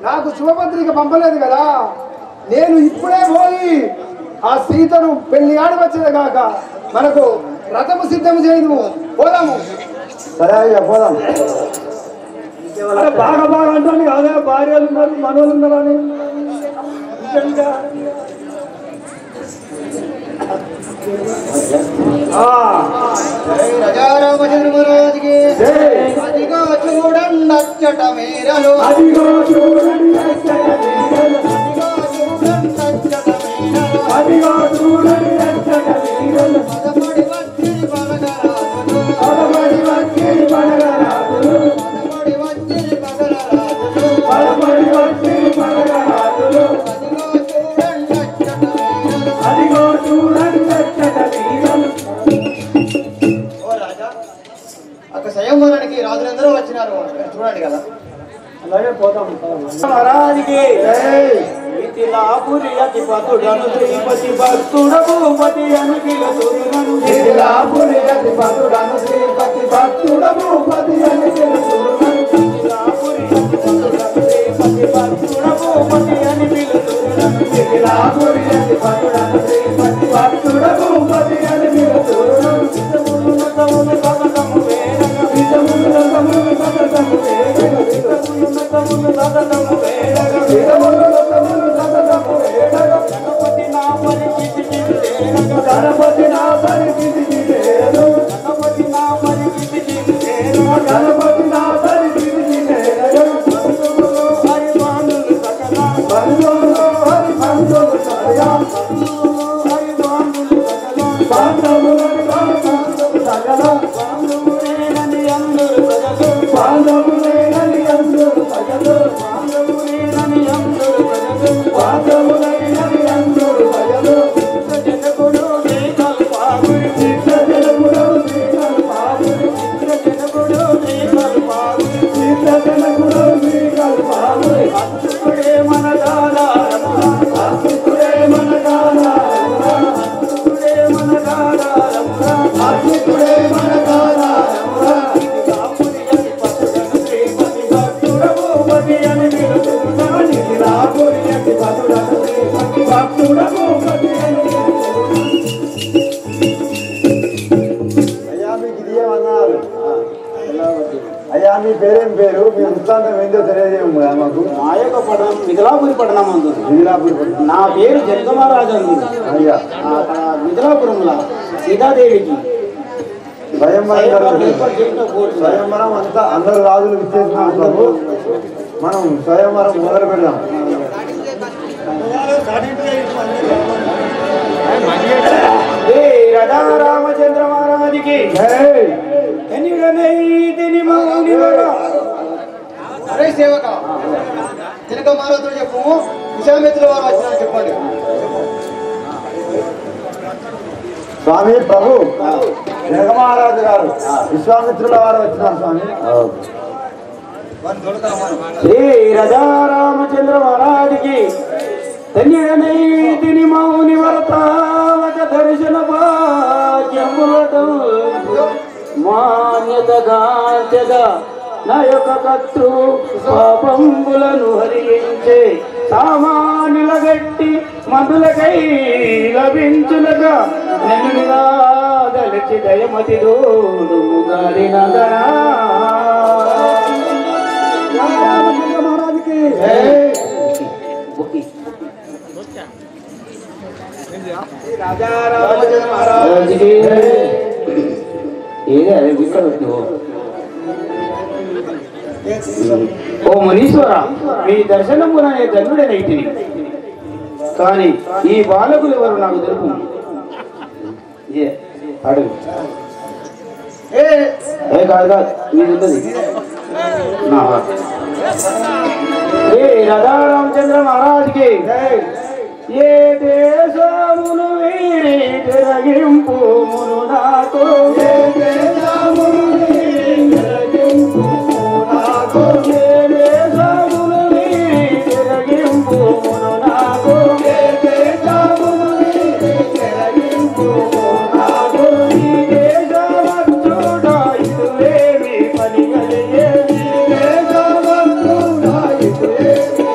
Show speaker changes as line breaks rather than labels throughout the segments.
నాకు శుభపత్రిక పంపలేదు కదా, నేను ఇప్పుడే పోయి ఆ సీతను పెళ్లి ఆడి వచ్చేది కాక మనకు రథము సిద్ధం చేయదు. పోదాము.
సరే అయ్యా పోదాం.
బాగా బాగా అంటాను కాదే, భార్యలు ఉన్నారు, మనోళ్ళు ఉన్నారని.
రాజారామచంద్ర మహారాజుకి అదిగో చూడండి అచ్చట మీరలు, అదిగో చూడండి అచ్చట మీరలు, అదిగో చూడండి అచ్చట మీరలు, పదపడి వచ్చిరి పడగరాజులు, పదపడి వచ్చిరి పడగరాజులు, పదపడి వచ్చిరి పడగరాజులు, పదపడి వచ్చిరి పడగరాజులు, అదిగో చూడండి అచ్చట మీరలు. ఓ రాజా, అక్కడ స్వయంవరానికి రాజులందరూ వచ్చినారు, చూడండి కదా.
అలాగే పోదాం.
మహారాజుకి మిథిలాపురి అధిపతుడను శ్రీపతి భక్తుడు భూపతి అను పిలుతురునను,
మిథిలాపురి అధిపతుడను శ్రీపతి భక్తుడు భూపతి అని పిలుతురునను,
మిథిలాపురి అధిపతుడను శ్రీపతి భక్తుడు భూపతి అని పిలుతురునను,
మిథిలాపురి అధిపతుడను శ్రీపతి భక్తుడు భూపతి అని పిలుతురునను,
విధమున్నతమును సతతము వేడగ,
విధమున్నతమును సతతము వేడగ,
విధమున్నతమును సతతము వేడగ,
విధమున్నతమును సతతము వేడగ,
గణపతి నా పరిచితి వేడగ,
గణపతి నా పరిచితి వేడగ,
గణపతి నా పరిచితి వేడగ,
గణపతి నా పరిచితి వేడగ,
హరివాణులు సకల,
బంధువులు హరి బంధువులు సకల,
హరివాణులు సకల,
బాంధవులను బాంధవులు సకల,
బాంధవులేనని అందరు ప్రజలు,
బాంధవులేనని అందరు ప్రజలు,
బాంధవులేనని అందరు ప్రజలు,
బాంధవులేనని అందరు ప్రజలు,
జనకుడు శ్రీకల్పాగుడి,
జనకుడు శ్రీకల్పాగుడి,
జనకుడు శ్రీకల్పాగుడి,
జనకుడు శ్రీకల్పాగుడి,
అచ్యుతుడే మన దాదారమున,
అచ్యుతుడే మన కాలారమున,
అచ్యుతుడే మన దాదారమున,
అచ్యుతుడే మన కాలారమున,
మిథిలాపురి అధిపతుడను శ్రీపతి భక్తుడు భూపతి అని పిలుతురునను,
మిథిలాపురి అధిపతుడను శ్రీపతి భక్తుడు భూపతి అని పిలుతురునను.
అయ్యా మీకు ఇది ఏమన్నారు? అయ్యా మీ పేరేం పేరు, మీ వృత్తాంతం ఏంటో తెలియజేయము కదా మాకు.
మా యొక్క పట్టణం మిథిలాపురి పట్టణం అందు
మిథిలాపురి
నా పేరు జనకమహారాజు అందు
అయ్యా
మిథిలాపురంలో సీతాదేవికి
స్వయంవరం అంతా అందరు రాజులు విచ్చేసినాం ప్రభు. మనం స్వయంవరం మొదలు పెడదాం.
రామచంద్ర మహారాజుకి
అరే సేవక జనక మహారాజులు చెప్పు, విశ్వామిత్రుల వారు వచ్చినారని చెప్పండి.
స్వామి ప్రభు జనక మహారాజు గారు విశ్వామిత్రుల వారు వచ్చినారు స్వామి.
వారిని తోడుతారా మనం?
శ్రీ రామచంద్ర మహారాజుకి ధన్యుడనైతిని మౌని వరతావక దర్శన భాగ్యములతో మాన్యతగాంచగా నా యొక్క కత్తు పాపంబులను హరించే సామాన్యులగట్టి మందులకై లభించునగా నెనుగా దళచి దయమతి దోడు గారి నగరా
మహారాజుకి
రామచంద్ర మహారాజు
ఓ మునీశ్వర, మీ దర్శనమున నేను ధన్యుడనైతిని. కానీ ఈ బాలకులు ఎవరు నాకు తెలుపు. అడుగు ఏ కాదు కాదు మీది ఉన్నది. ఏ రామచంద్ర మహారాజుకి ఏ దేశమును వీడి తిరగింపు మును నాకు, ఏ దేశమును వీడి తిరగింపు నాకు, ఏ దేశమును వీడి తిరగింపు మును నాకు, ఏ దేశమును వీడి తిరగింపు నాకు, ఈ దేశమంతుడా ఇటులేమి పని కలిగేది, దేశమంతుడా ఇటులేమి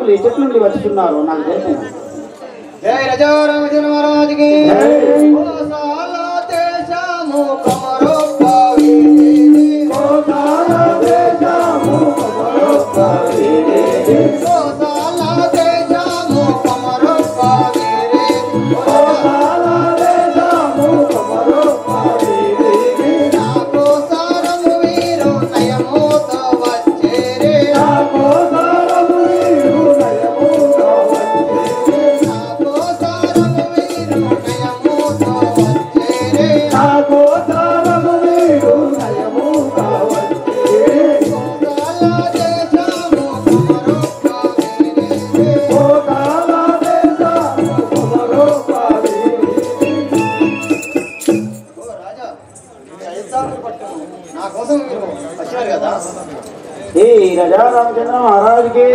బాలకులు ఈ చెట్ల నుండి వచ్చుతున్నారు నాకు తెలుసు.
జై రాజా రామచంద్ర మహారాజుకి గోశాల దేశము కొమరొప్పవి గోశాల దేశము కొమరొప్పవి గోశాల దేశము కొమరొప్పవి గోశాల దేశము కొమరొప్పవి నా గోసారము వీరు నయముతో వచ్చేరే నా గోసారము వీరు నయముతో వచ్చేరే నా గోసారము వీరు నయముతో వచ్చేరే నా గోసారము వీరు నయముతో వచ్చేరే గోశాల దేశము కొమరొప్పవి గోశాల దేశము కొమరొప్పవి ఓ రాజా ఇది ఐదారు పట్టణం నా కోసం మీరు వచ్చారు కదా
ఏ రాజా రామచంద్ర మహారాజుకి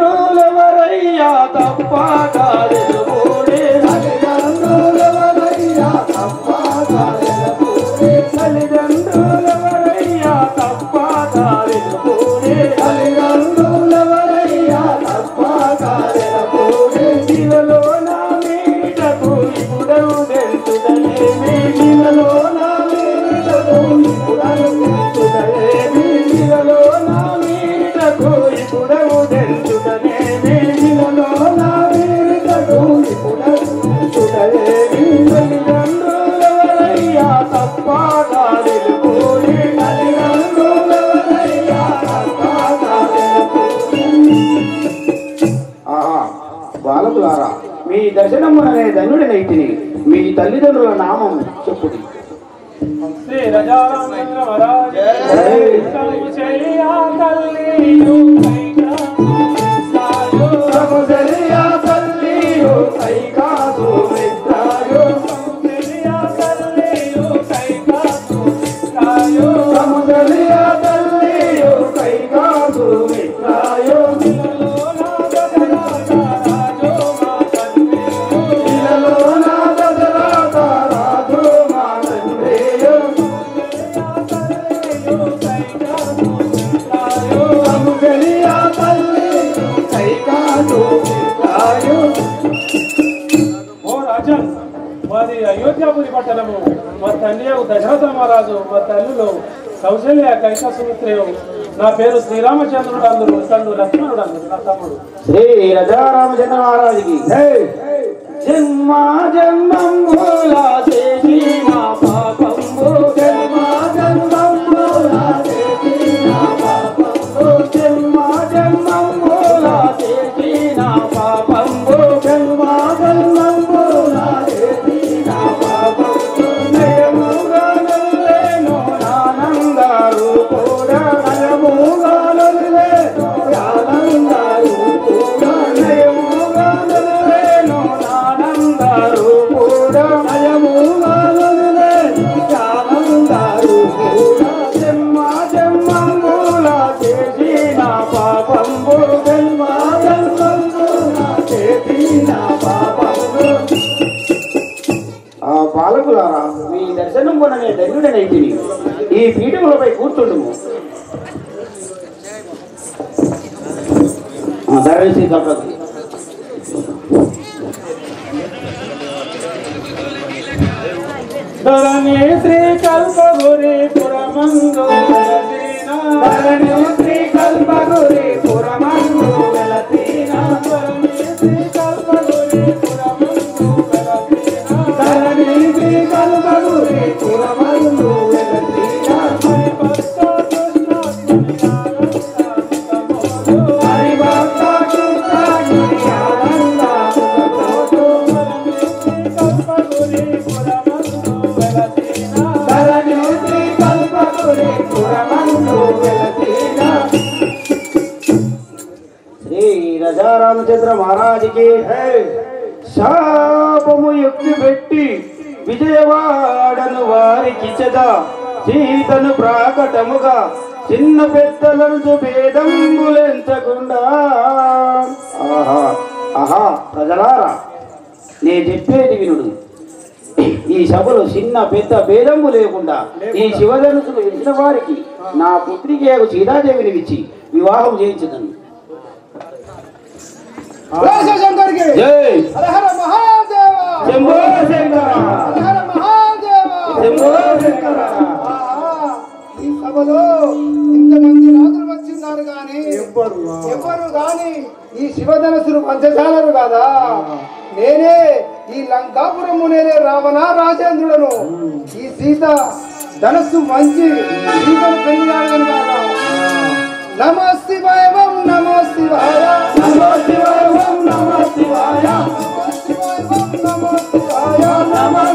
తల్లిదండ్రులెవరయ్యా తప్ప కాదెలుగుడే
తల్లిదండ్రులెవరయ్యా తప్ప కాదెలుగుడే
తల్లిదండ్రులెవరయ్యా తప్ప కాదెలుగుడే
తల్లిదండ్రులెవరయ్యా తప్ప కాదెలుగుడే
శిలలో నా మీటకు ఇప్పుడను తెలుసుదలేమి
శిలలో నా మీటకు ఇప్పుడను తెలుసుదలేమి
శిలలో నా మీటకు ఇప్పుడను తెలుసుదలేమి
శిలలో నా మీటకు ఇప్పుడను తెలుసుదలేమి
తల్లిదండ్రులెవరయ్యా తప్ప కాదెలుగుడే
తల్లిదండ్రులెవరయ్యా తప్ప కాదెలుగుడే
ఆహా బాలకులారా మీ దర్శనముననే ధన్యుడినైతిని మీ తల్లిదండ్రుల నామం చెప్పుడి.
శ్రీ రాజారామచంద్ర మహారాజ్
జై.
కౌశల్యా తల్లియు కైకా సాయో
సముదరియా తల్లియు కైకాసు మిత్రాయు
కౌశల్యా తల్లియు కైకా సాయో
సముదరియా తల్లియు కైకాసు మిత్రాయు
ఇలలో నా దశరథ రాజో మా తండ్రియో
ఇలలో నా దశరథ రాజు మానంద్రేయు
తల్లియు కైకా సాయో
సముదరియా తల్లియు కైకాసు మిత్రాయు
ఓ రాజన్ మాది అయోధ్యాపురి పట్టణము మా తండ్రి దశరథ మహారాజు మా తల్లులు కౌశల్య కైక సుమిత్రయు నా పేరు శ్రీరామచంద్రుడు అందరు తండ్రి లక్ష్మణుడు అందరు నా తమ్ముడు
శ్రీ రాజారామచంద్ర మహారాజుకి జన్మ జన్మంబుల చేసి నా పాపంబు
జన్మ జన్మముల చేసి నా పాపంబు
జన్మ జన్మంబుల చేసి నా పాపంబు
జన్మ జన్మముల చేసి నా పాపంబు
నయముగా నల్లేను నానందారు కూడా
నయముగా నల్లేను ఆనందాలు కూడా
నయముగా నల్లేను నానందారు కూడా
నయముగా నల్లేను ఆనందాలు కూడా
జన్మ జన్మంబుల చేసి నా పాపంబు
జన్మ జన్మముల చేసి నా పాపంబు
ఆ పాలకులారా మీ దర్శనం కొననే ధన్యుడనైతిని ఈ పీఠములపై కూర్చుండుము. దయచేసి తప్పదు.
ధరణి శ్రీ కల్పగురి పురమందు
ధరణి శ్రీ కల్పగురి పురమందు వెలసిన
ధరణి శ్రీ కల్పగురి పురమందు
ధరణి శ్రీ కల్పగురి పురమందు వెలసిన హరిభక్త కృష్ణుని ఆనంద సుఖతోడు ధరణి శ్రీ కల్పగురి పురమందు వెలసిన
శ్రీ రాజారామచంద్ర మహారాజుకి శాపము యుక్తి పెట్టి విజయవాడను వారికి చెద సీతను ప్రాకటముగా చిన్న పెద్దలను భేదంబులెంచకుండా ఆహా ఆహా ప్రజలారా నే చెప్పేది వినుడు. ఈ సభలో చిన్న పెద్ద భేదము లేకుండా ఈ శివధనుసును ఇచ్చిన వారికి నా పుత్రికేకు సీతాదేవిని ఇచ్చి వివాహం చేయించదను.
శంకర్కి
జై
హర మహాదేవ
శంభో శంకర
హర మహాదేవ
శంభో శంకర.
ఈ సభలో ఇంతమంది రాజులు వచ్చిన్నారు కానీ ఎవరు గాని ఈ శివధనసులు పంచజాలరు కదా. నేనే ఈ లంకాపురము నేనే రావణ రాజేంద్రుడను. ఈ సీత ధనస్సు మంచి సీతను పెళ్ళాడను కాదా. నమో శివాయ ఓం నమో శివాయ
నమో శివాయ ఓం నమో శివాయ
నమో శివాయ
నమో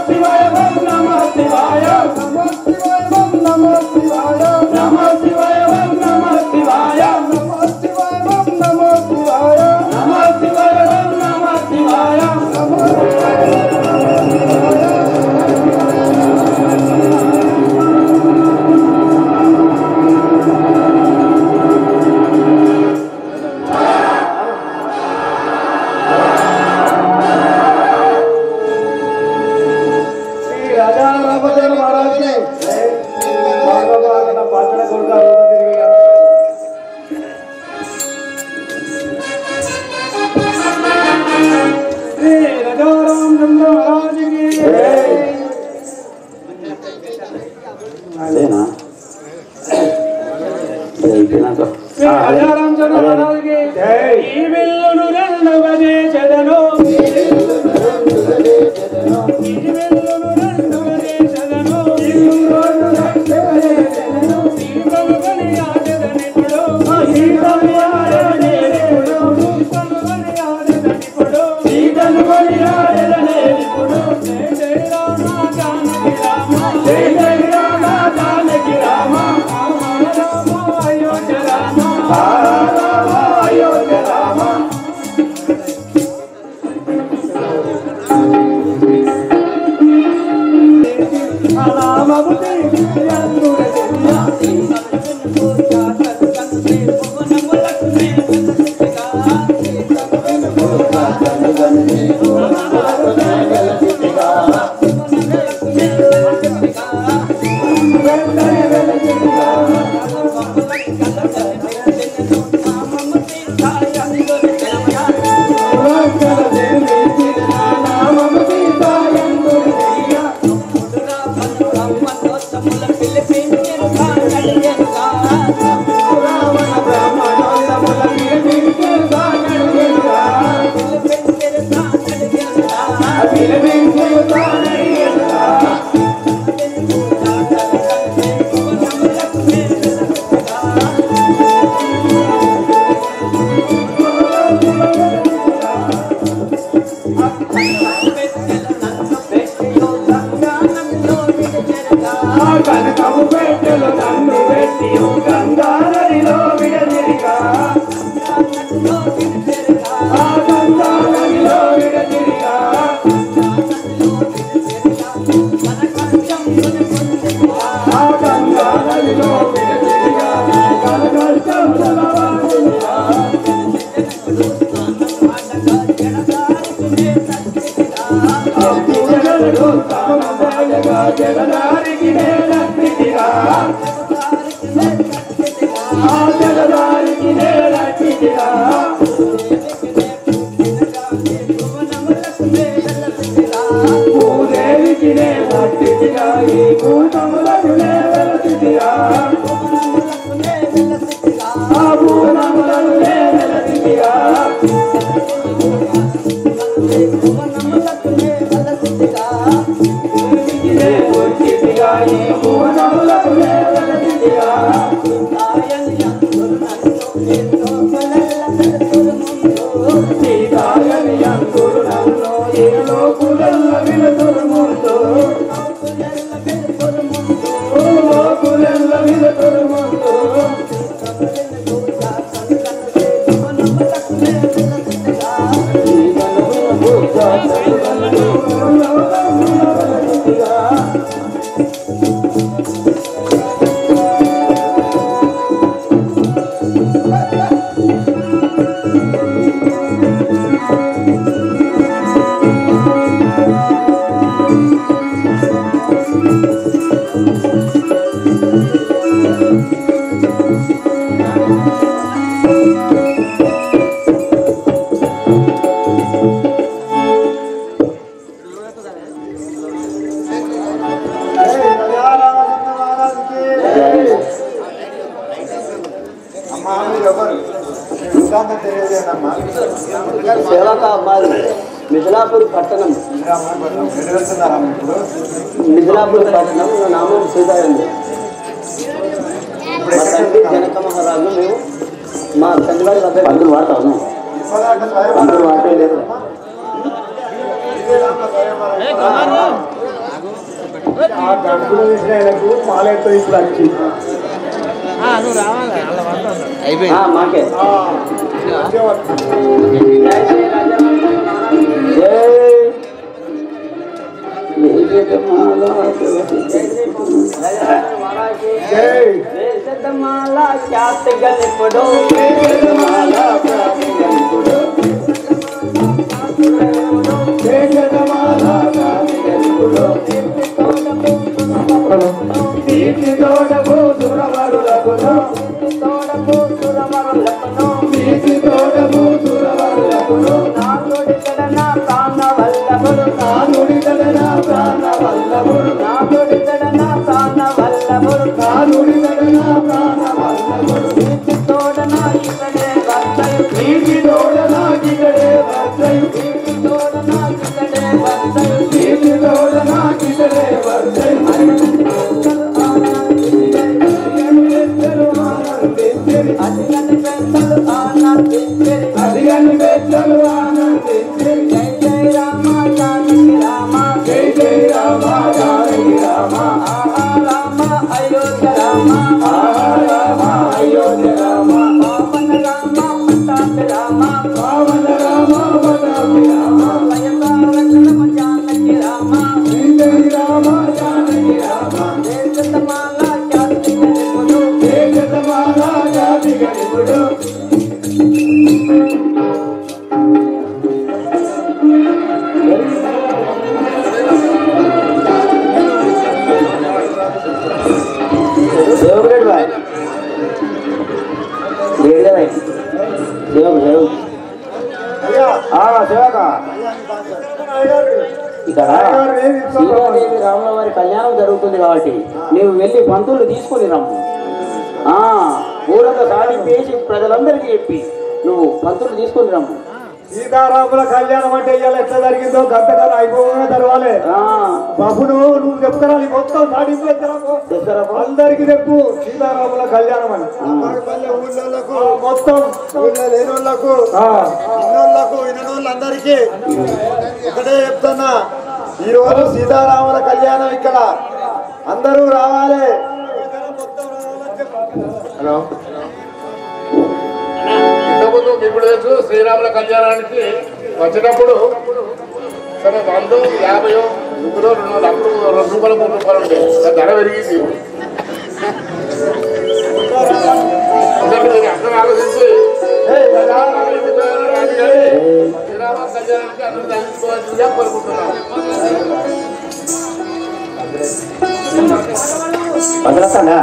శివాయ ఓం నమో శివాయ
నమో శివాయ ఓం నమో శివాయ
నమో శివాయ ఓం నమో శివాయ
నమో శివాయ ఓం నమో శివాయ
నమో శివాయ ఓం నమో శివాయ.
నమో శివాయ.
అదేనా
రాజారామచంద్ర మహారాజుకి ఈ విల్లును రెండుగా చేసెదను. ఈ విల్లును రెండుగా చేసెదను. సీతను కొనియాడెదనిప్పుడు. సీతను కొనియాడెదనిప్పుడు. జయ జయ రామ జానకి రామ. జయ జయ రామ జానకి రామ. రామ అయోధ్య రామ.
రామ అయోధ్య రామ. కనకము పెట్టెలు నన్ను పెట్టి గంగానదిలో విడదిరిగా. ఆ గంగానదిలో విడదిరిగా. ఆ గంగానదిలో విడదిరిగా. కనకష్టం జలవాదిగా. అప్పుడెవడు తామగా జగదారికి నేలక్కిదిగా. ఆ జగదారికి నేలక్కిదిగా. భూదేవికి నేలక్కిదిగా. ఈ భూతములకు నేలక్కిదిగా. ఆ భూతములకు నేలక్కిదిగా. భూమికి నేలక్కిదిగా.
సేవక మాది మిథిలాపూర్ పట్టణం. మిథిలాపూర్ పట్టణం. నా నామం సీతారాంజన్. మా తండ్రి జనక మహారాజు. మేము మా తండ్రి వారి వద్ద అందరూ వాడతాము. అందరూ వాడటం లేదు.
ఆ గడుపులో విషయాలకు మాలెత్తో ఇప్పుడు వచ్చి
మాకే సీతాదేవి రాముల వారి కళ్యాణం జరుగుతుంది కాబట్టి నీవు వెళ్ళి పంతులు తీసుకొని రమ్ము. ఊరంతా సాధింపేసి ప్రజలందరికీ చెప్పి నువ్వు పంతులు తీసుకొని రమ్ము.
సీతారాముల కళ్యాణం అంటే ఇవాళ ఎట్లా జరిగిందో గంటకాలం అయిపోగానే తెరవాలి. బాబును నువ్వు చెప్తారా నీకు మొత్తం సాధింపు అందరికి చెప్పు సీతారాముల కళ్యాణం అని. ఊళ్ళకు మొత్తం ఊళ్ళో లేని వాళ్ళకు ఇన్నోళ్ళకు వినోళ్ళందరికీ ఒకటే చెప్తున్నా, ఈ రోజు సీతారాముల కళ్యాణం ఇక్కడ అందరూ రావాలి.
హలో, ఇంతకుముందు ఇప్పుడు తెలుసు శ్రీరాముల కళ్యాణానికి వచ్చేటప్పుడు సరే 100, 50 ముగ్గురు 200 అప్పుడు 2 రూపాయలు 3 రూపాయలు ఉండే ధర పెరిగింది. అందరూ ఆలోచించి శ్రీరాముల కళ్యాణానికి అందరూ తగ్గించుకోవాల్సిందిగా కోరుకుంటున్నాం.
భద్రతంగా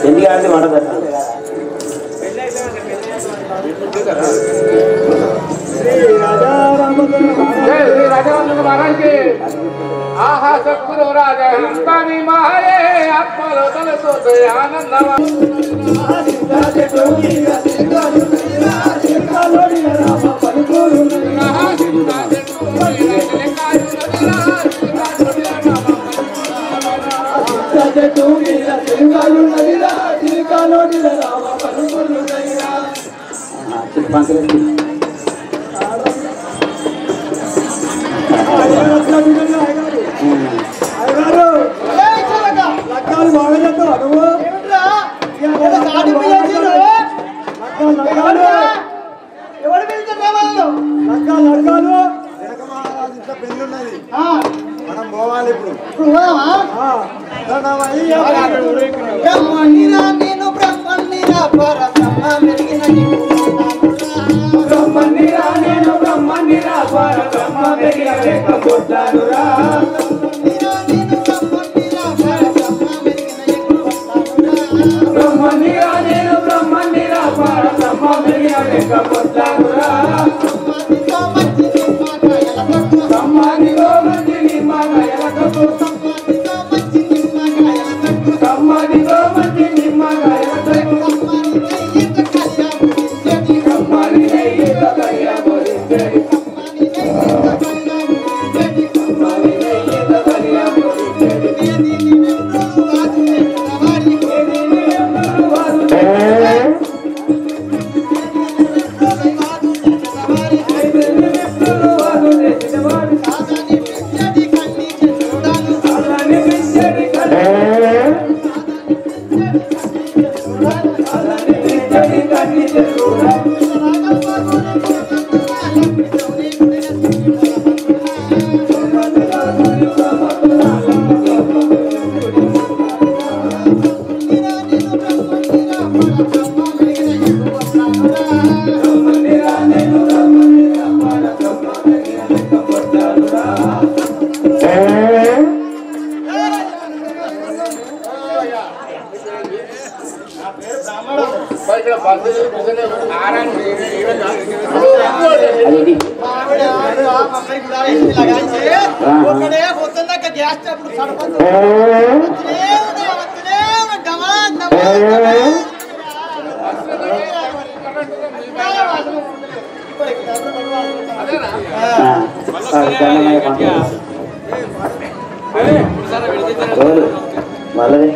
ఎందుకంటే మాట్లాడతారు
ఆహా సద్గురు రాజా స్వామి మహారే ఆత్మలో తలసోతే ఆనందమ
పోదామా బ్రహ్మణిరా నేను బ్రహ్మణిరా పరబ్రహ్మ మెరిగిన
బ్రహ్మనిరా నేను బ్రహ్మనిరా పరబ్రహ్మ మెరిగిన లేకపోతానురా బ్రహ్మనిరా నేను బ్రహ్మనిరా పరబ్రహ్మ మెరిగిన లేకపోతానురా సమ్మానిలో మంచి నిమ్మగాయలకు సమ్మానిలో మంచి నిమ్మగాయలకు సమ్మాని నెయ్యిత కయ్య బోరించేది సమ్మాని నెయ్యిత కయ్య బోరించేది
ఇక్కడ పద్ధతి
ఒకడే పొద్దున్నాక గ్యాస్ అప్పుడు సడపండు
వాళ్ళది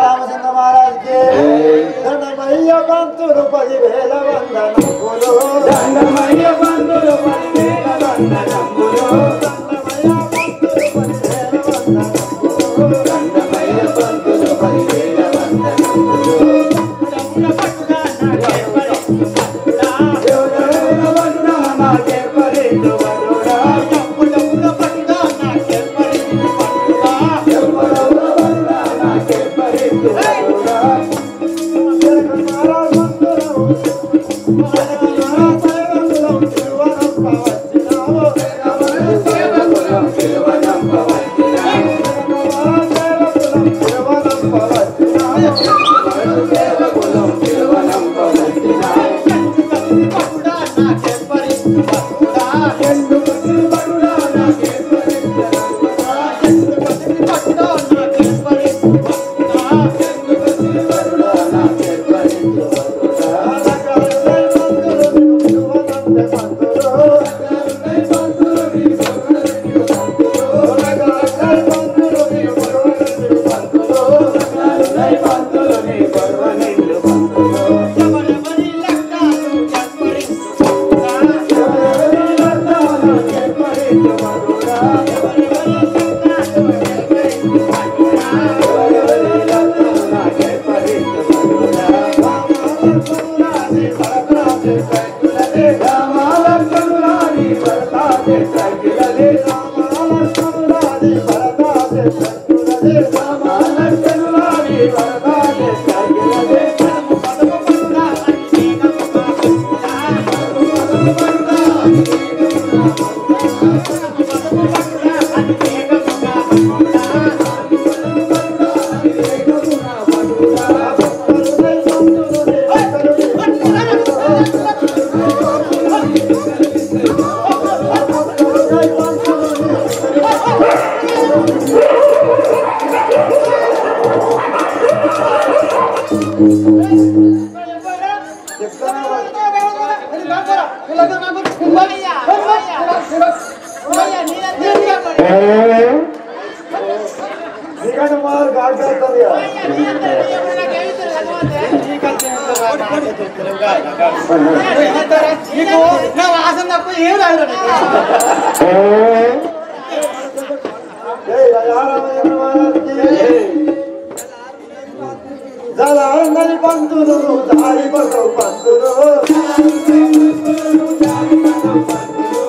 రామచంద్ర మహారాజ్కి దండమయ్య పంతులు 10,000 వందనములు
దండమయ్య బంధులు 10,000 వందనములు దండమయ్య బంధులు 10,000 వందనములు ఎవరెవరు వరుడా నాకే పరిదు వరుడా ఎవరెవరు వరుడా నాకే పరిదు వరుడా
పంతులు దారి పంతులు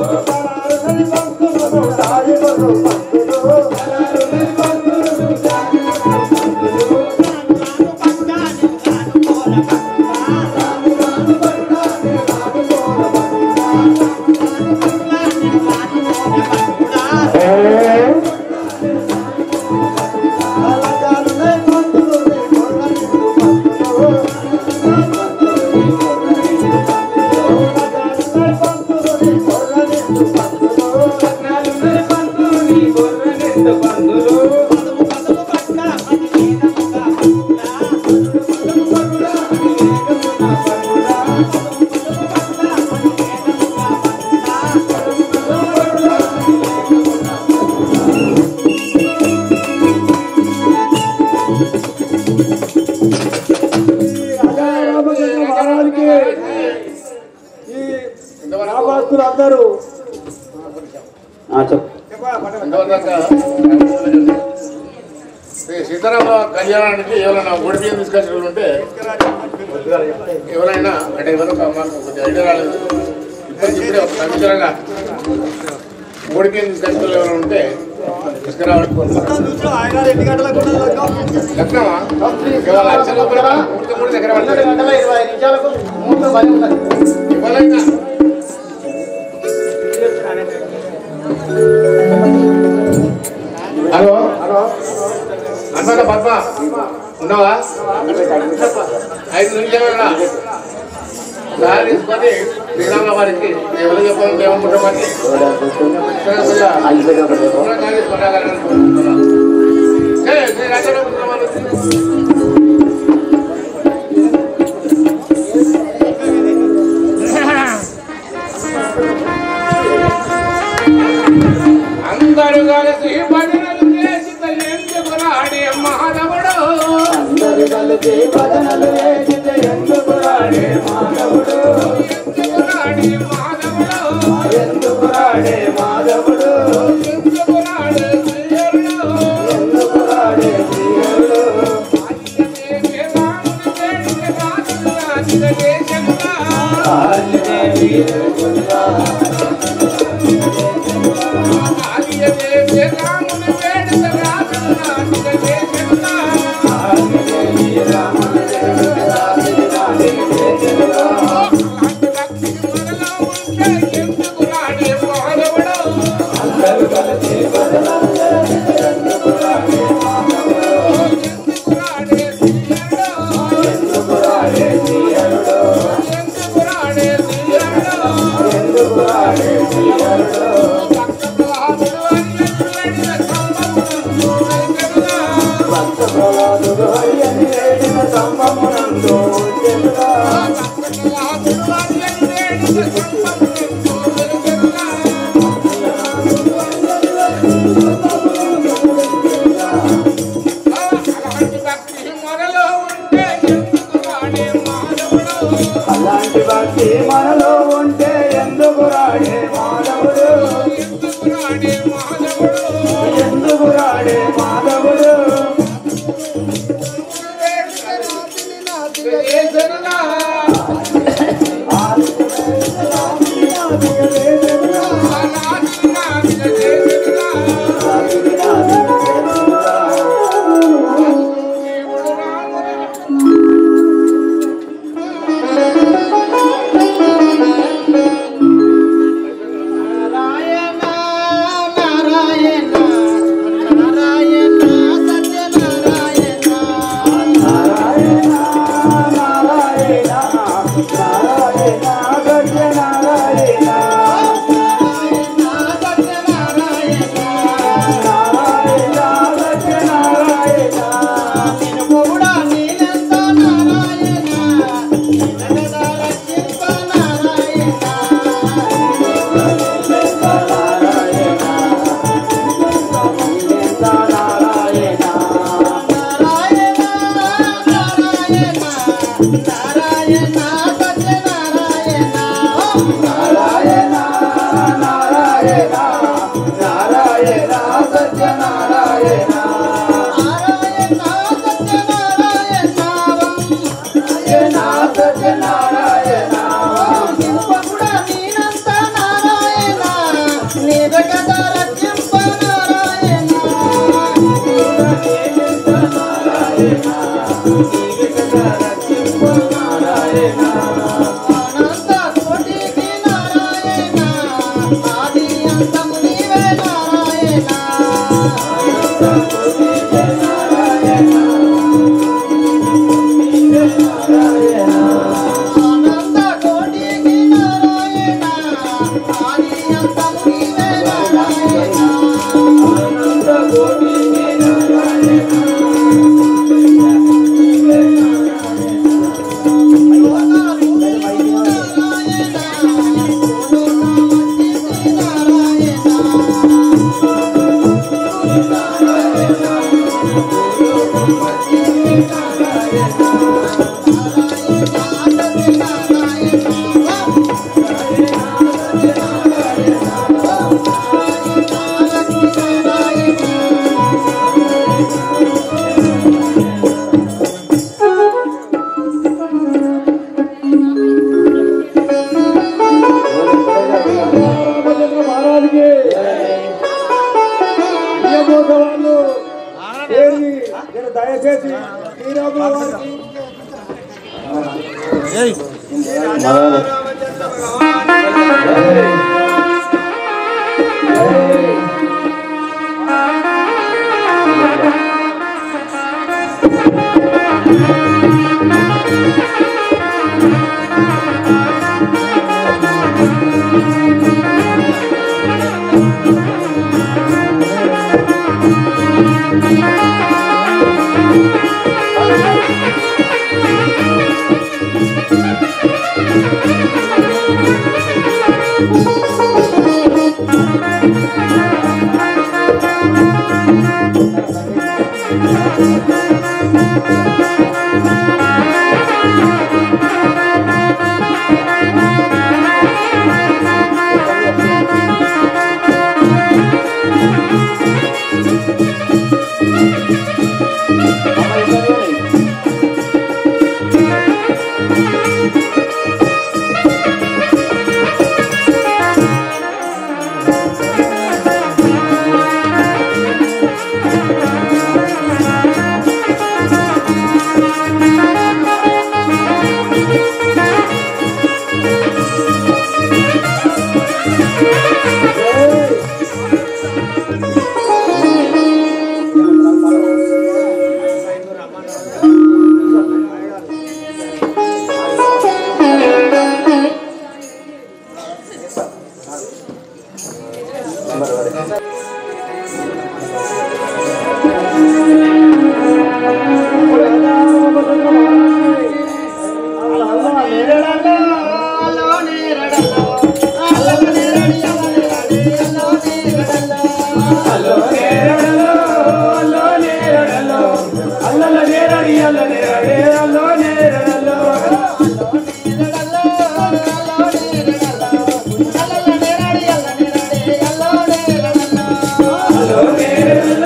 చెప్పు.
సీతారామ కళ్యాణానికి ఎవరైనా ఒడి బియ్యం తీసుకొచ్చిన వాళ్ళు ఉంటే ఎవరైనా అంటే ఎవరు మాకు కొద్దిగా ఐడియా రాలేదు. ఇప్పుడే ఒక సంవత్సరంగా ఒడి బియ్యం తీసుకొచ్చిన వాళ్ళు ఎవరైనా ఉంటే తీసుకురావాలి. లక్నమా ఇవాళ లక్షల రూపాయల 3 దగ్గర ఎవరైనా హలో అన్నమాట పద్మ ఉన్నావా? 5 నిమిషాలు దారి తీసుకొని శ్రీరామ వారికి ఎవరు చెప్పాలంటే ఏమనుకుంటామని అందరూ కలిసి భజనలు చేసి ఎందుకురాడే మాధవుడు అందరూ కలిసి భజనలు చేసి ఎందుకురాడే మాధవుడు ఎందుకురాడే మాధవుడు ఎందుకురాడే మాధవుడు ఎందుకురాడే శ్రీహరుడు ఎందుకురాడే శ్రీహరుడు అలాంటి భక్తి మనలో ఉంటే ఎందుకు రాడే మాధవుడు ఎందుకు రాడే మాధవుడు
నారాయణ
లోపల వారికి
Hello,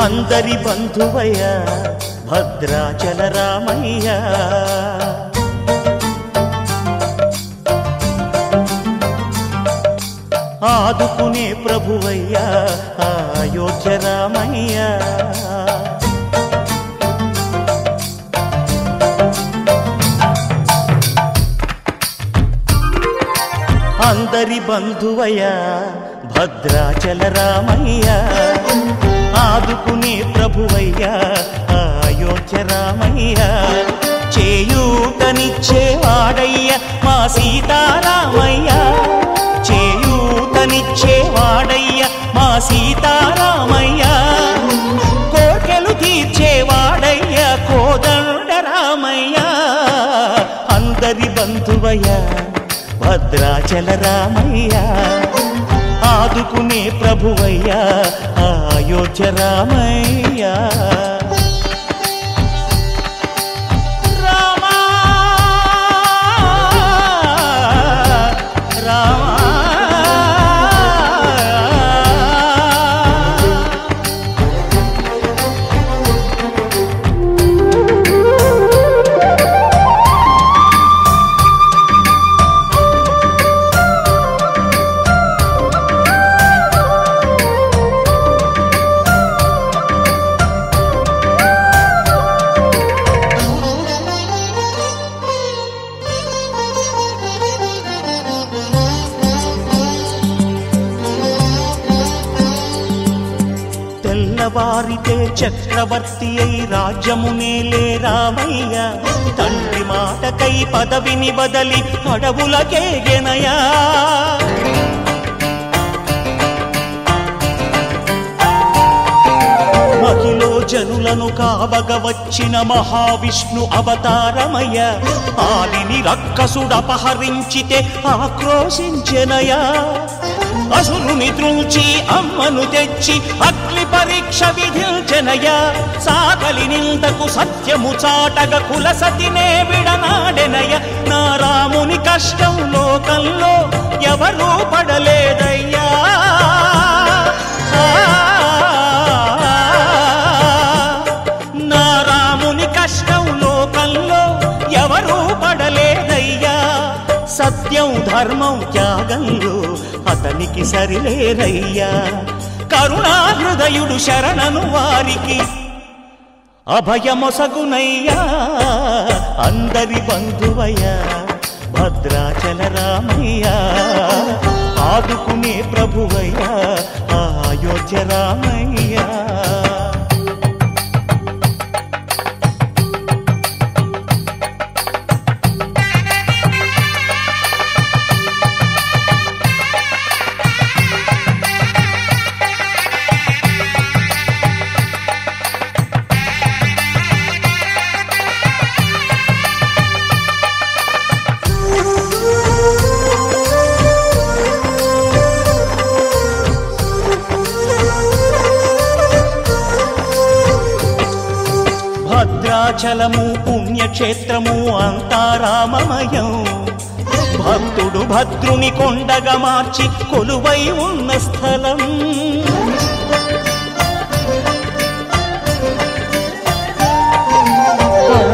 అందరి బంధువయ్య భద్రాచల రామయ్య ఆదుకునే ప్రభువయ్య అయోధ్య రామయ్య అందరి బంధువయ్య భద్రాచల రామయ్య ఆదుకునే ప్రభువయ్య అయోధ్య రామయ్య చేయూతనిచ్చేవాడయ్య మా సీతారామయ్య చేయూతనిచ్చేవాడయ్య మా సీతారామయ్య కోర్కెలు తీర్చేవాడయ్య కోదండ రామయ్య అందరి బంధువయ్య భద్రాచల రామయ్య ఆదుకునే ప్రభువయ్య అయోధ్య రామయ్య వారితే చక్రవర్తి అయి రాజ్యమునేలే రామయ్య తండ్రి మాటకై పదవిని బదలి అడవులకేగెనయా మహిలో జనులను కావగ వచ్చిన మహావిష్ణు అవతారమయ్య ఆలిని రక్కసుడపహరించితే ఆక్రోశించెనయా అసురుని త్రుంచి అమ్మను తెచ్చి అగ్ని పరీక్ష విధించెనయ సాగలి నిందకు సత్యము చాటగ కుల సతినే విడనాడెనయ నా రాముని కష్టం లోకంలో ఎవరూ పడలేదయ్యా నా రాముని కష్టం లోకంలో ఎవరూ పడలేదయ్యా సత్యం ధర్మం త్యాగంలో అతనికి సరిలేరయ్యా కరుణాహృదయుడు శరణను వారికి అభయమొసగునయ్యా అందరి బంధువయ్య భద్రాచల రామయ్య ఆదుకునే ప్రభువయ్య అయోధ్య రామయ్య భద్రాచలము పుణ్యక్షేత్రము అంతా రామమయం భక్తుడు భద్రుని కొండగా మార్చి కొలువై ఉన్న స్థలం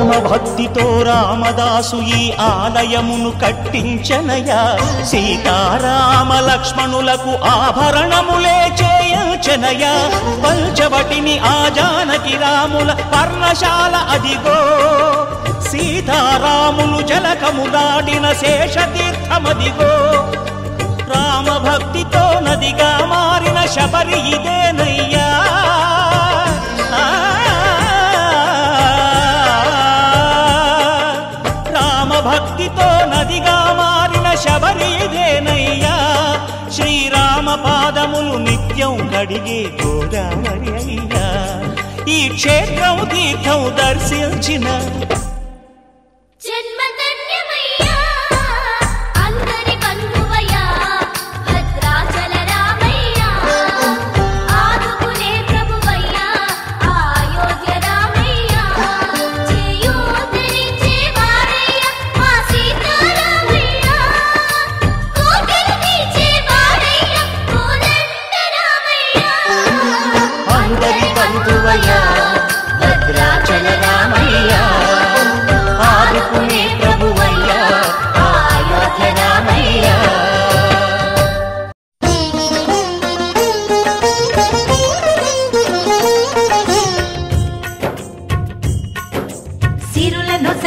పరమ భక్తితో రామదాసు ఈ ఆలయమును కట్టించనయా సీతారామ లక్ష్మణులకు ఆభరణములే చేయించనయా పంచవటిని ఆ జానకి రాముల పర్ణశాల అదిగో సీతారాములు జలకము దాడిన శేషతీర్థమదిగో రామ భక్తితో నదిగా మారిన శబరి ఇదేనయ్యా భక్తితో నదిగా మారిన శబరి ఇదేనయ్యా శ్రీరామ పాదములు నిత్యం కడిగే గోదావరి అయ్యా ఈ క్షేత్రం తీర్థం దర్శించిన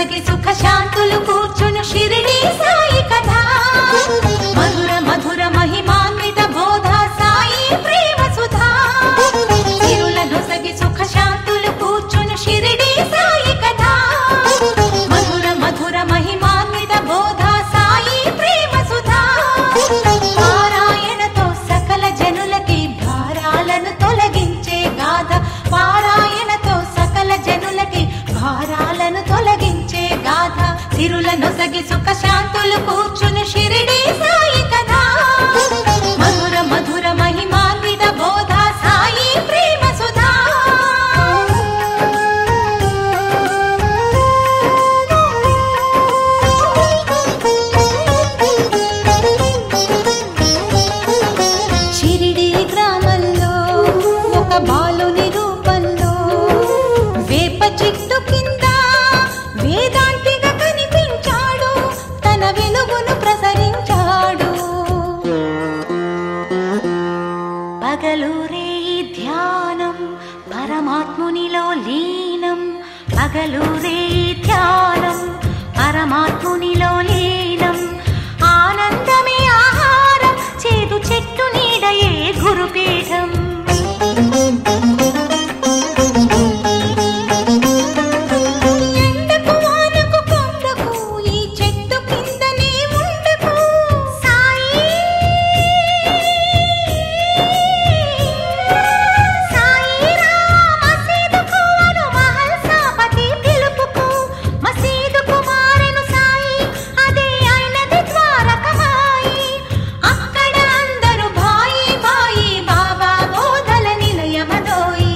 నొసగి సుఖ శాంతులు కూర్చును షిరిడి సాయి కథ మధుర మధుర మహిమాన్విత బోధ సాయి ప్రేమ సుధా సిరుల నొసగి సుఖ శాంతులు కూర్చును షిరిడి సాయి కథ మధుర మధుర మహిమాన్విత బోధ సాయి ప్రేమ సుధా పారాయణతో సకల జనులకి భారాలను తొలగించే గాథ పారాయణతో సకల జనులకి భారాలను తొలగించే గాథ సిరుల నొసగి సుఖ శాంతులు కూర్చును షిరిడి సాయి కథ మధుర మధుర మహిమాన్విత బోధ సాయి ప్రేమ సుధా షిరిడి గ్రామంలో ఒక బాలుని రూపంలో వేప చెట్టు కింద వేదాంతిగా కనిపించాడు తన వెలుగును ప్రసరించాడు పగలూరే ధ్యానం పరమాత్మునిలో లీనం పగలూరే ధ్యానం పరమాత్మునిలో లీనం ఆనందమే ఆహారం చేదు చెట్టు నీడయే గురుపీఠం ఎండకు వానకు కొండకు ఈ చెట్టు కిందనే ఉండకు సాయి మసీదుకు అను మహల్ సాపతి పిలుపుకు మసీదుకు మారెను సాయి అదే అయినది ద్వారకమాయి అక్కడ అందరూ భాయి భాయి బాబా బోధల నిలయమదోయి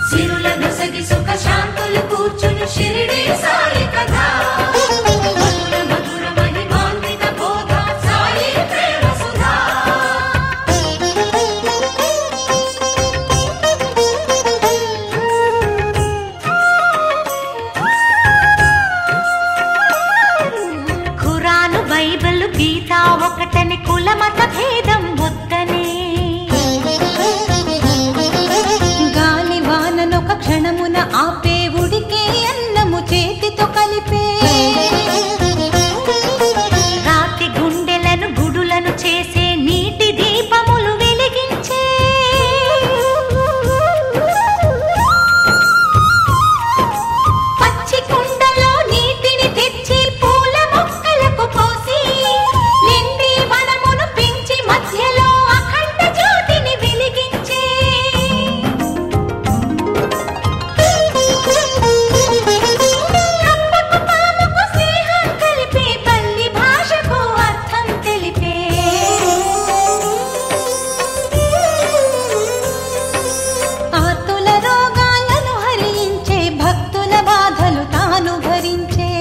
సిరుల నొసగి సుఖ శాంతులు కూర్చును షిరిడి సాయి కథ మధుర మధుర మహిమాన్విత బోధ సాయి ప్రేమ సుధా ఖురాను బైబిల్ గీత ఒకటని కులమత భేదం వద్దనే గాలి వాననొక క్షణమున ఆపే ఉడికే అన్నము చేతితో కలిపే రాతి గుండెలను గుడులను చేసే నీటి దీపములు వెలిగించే పచ్చి కుండలో నీటిని తెచ్చి పూల మొక్కలకు పోసి నిండి వనమును పెంచి మధ్యలో అఖండ జ్యోతిని వెలిగించే కప్పకు పాముకు స్నేహం కలిపి పల్లి భాషకు అర్థం తెలిపే ఆతుల రోగాలను హరించే భక్తుల బాధలు తాను భరించే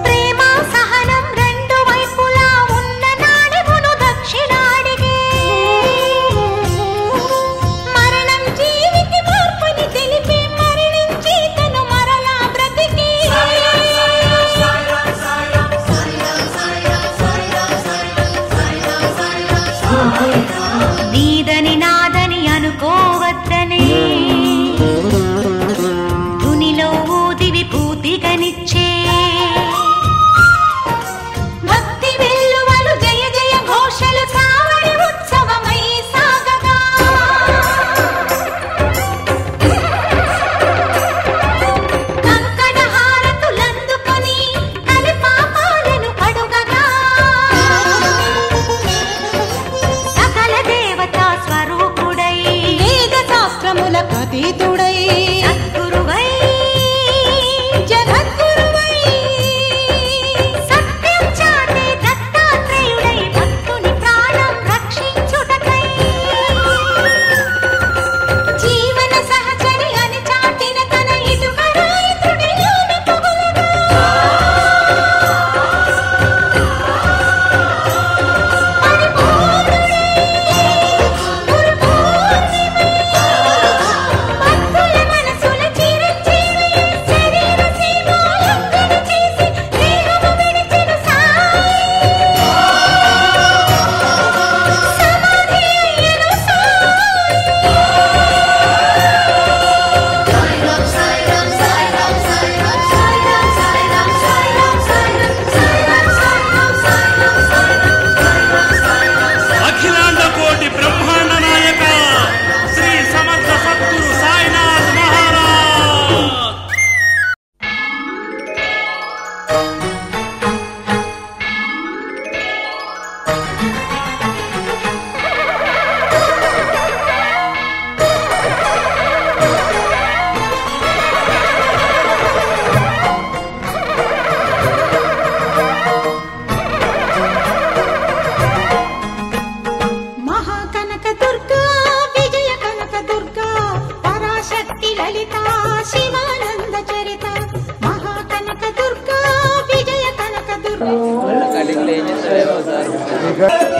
ప్రేమ సహనం రెండు వైపులా ఉన్న నాడెమును దక్షిణాడిగే మరణం జీవికి మార్పుని తెలిపి మరణించి తను మరలా బ్రతికి నీదని నాదని అనుకోవద్దనే ధునిలో ఊదివి పూతిగనిచ్చే భక్తి వెల్లువలు జయ జయ ఘోషలు సావడి ఉత్సవమై సాగగా కంకణ హారతులందుకొని కలి పాపాలను కడుగగా సకల దేవతా స్వరూపుడై వేద శాస్త్రములకు అతీతుడై సద్గురువై జగద్గురువై సత్యం చాటే దత్తాత్రేయుడై భక్తుని ప్రాణం రక్షించుటకై జీవన సహచరి అని చాటిన తన ఇటుక రాయితుడిలోని పొగులుగా పరిపూర్ణుడై గురు పూర్ణిమై
సౌఖ్యముగా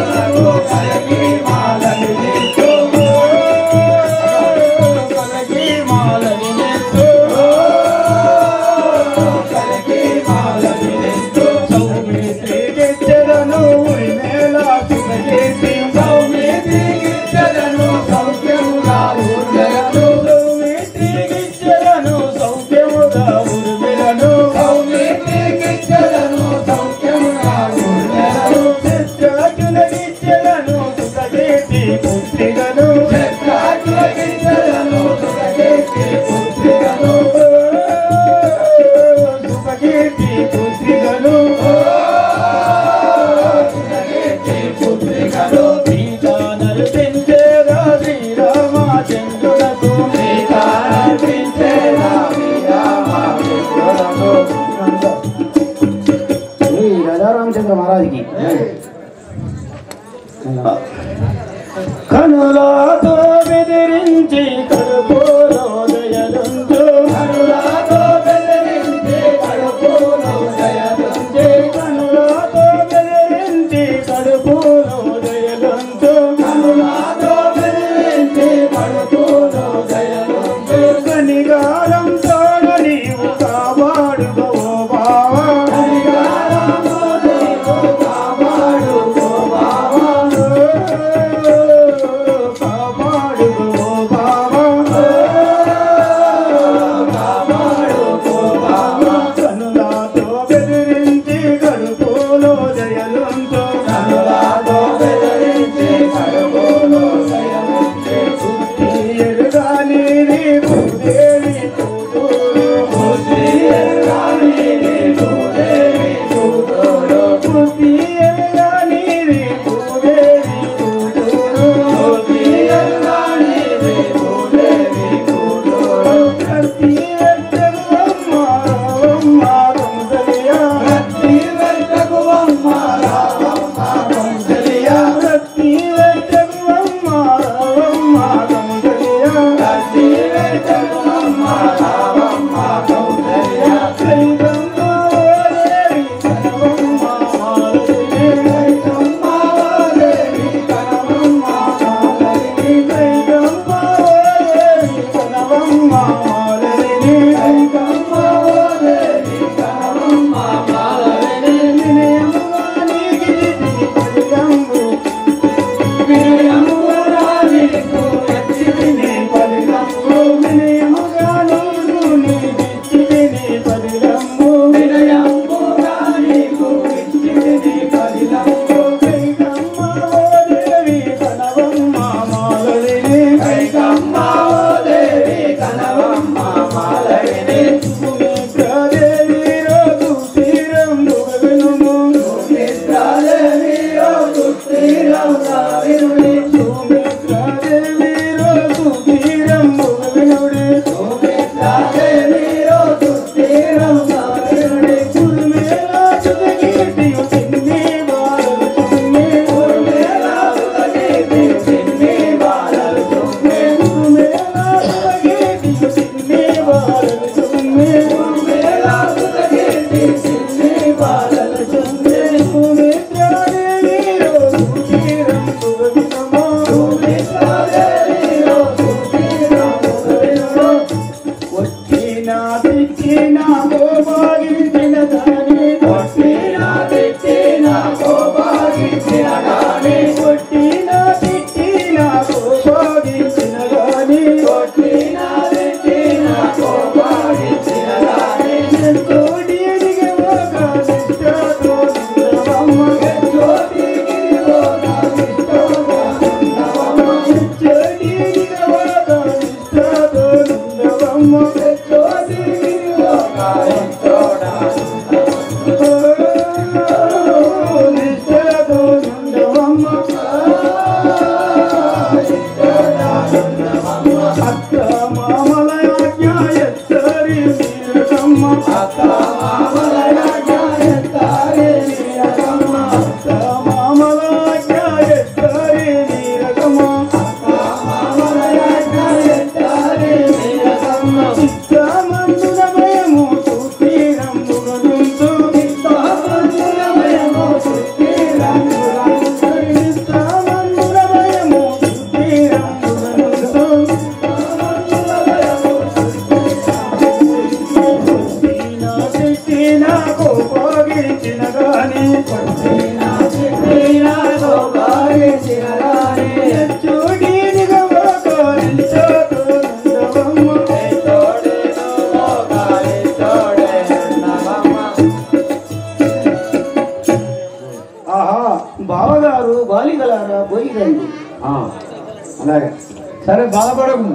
బాధపడకు.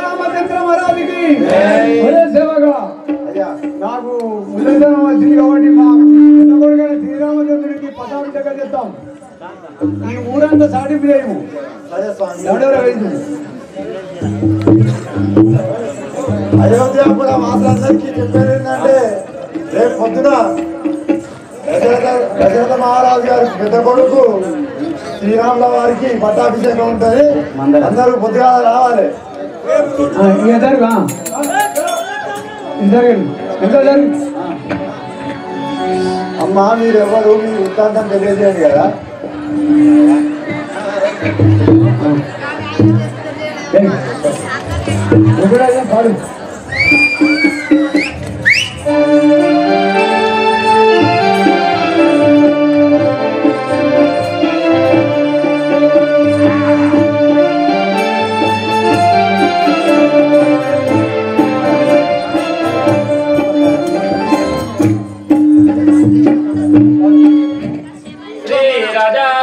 రామచంద్ర మహారాజుకి సేవగా నాకు మురళీధరం వచ్చింది కాబట్టి మా కొడుకైన శ్రీరామచంద్రుడికి పటాభిషేకం చేస్తాం. ఈ ఊరంతా సాటింపు చేయము.
అయోధ్యాపుర మాత్రందరికీ చెప్పేది ఏంటంటే రేపు పొద్దున దశరథ మహారాజు గారి పెద్ద కొడుకు శ్రీరాముల వారికి పట్టాభిషేకం ఉంటుంది. అందరూ పొద్దుగా రావాలి. అమ్మా మీరు ఎవరు మీ వృత్తాంతం తెలియజేయండి కదా. పాడు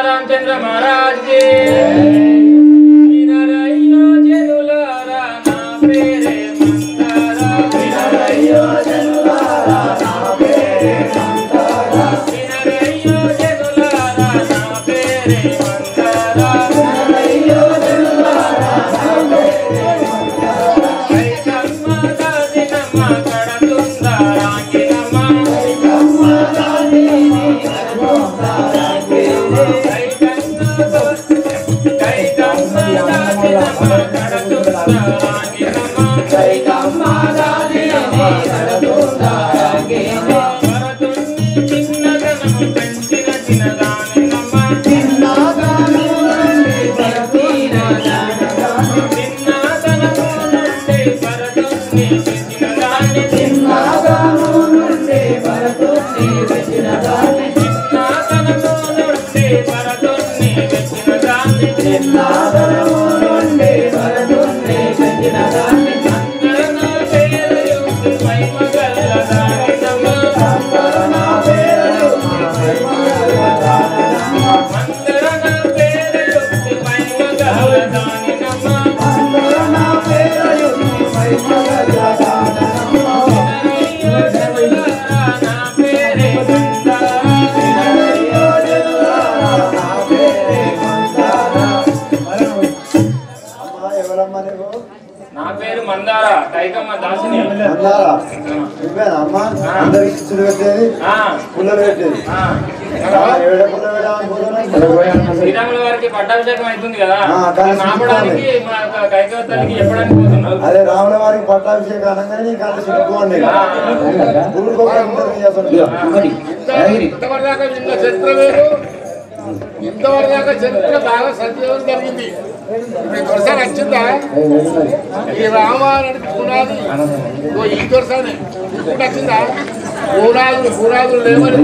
रामचंद्र महाराज के
అమ్మ అందరికి పుల్లలు పెట్టేది
శ్రీరాముల వారికి పట్టాభిషేకం అవుతుంది కదా, నాపడానికి మా కైకవతల్లికి చెప్పడానికి పోతున్నారు.
అదే రాముల వారికి పట్టాభిషేకం అనగానే నీకు అంత చెప్పుకోండి.
ఇంతవరకు దాకా నిన్న చరిత్ర వేరు, ఇంతవరకు దాకా చరిత్ర బాగా సజీవం జరిగింది. దొరసారి వచ్చిందా ఈ రామాయణానికి పునాది ఈ దొరసారి వచ్చిందా? పునాదులు లేవని